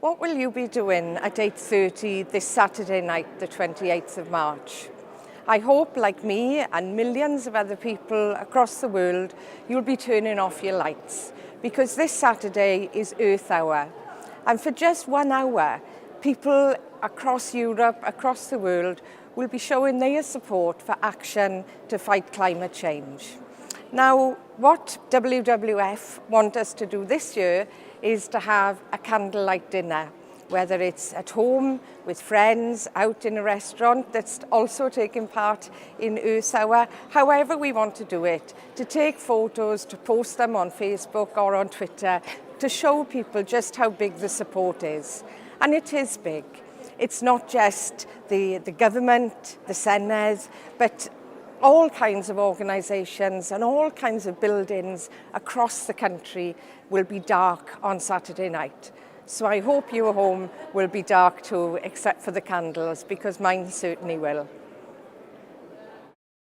What will you be doing at 8:30 this Saturday night, the 28th of March? I hope, like me and millions of other people across the world, you'll be turning off your lights, because this Saturday is Earth Hour. And for just 1 hour, people across Europe, across the world, will be showing their support for action to fight climate change. Now, what WWF want us to do this year is to have a candlelight dinner, whether it's at home, with friends, out in a restaurant that's also taking part in Earth Hour, however we want to do it, to take photos, to post them on Facebook or on Twitter, to show people just how big the support is. And it is big. It's not just the government, the senators, but all kinds of organisations and all kinds of buildings across the country will be dark on Saturday night. So I hope your home will be dark too, except for the candles, because mine certainly will.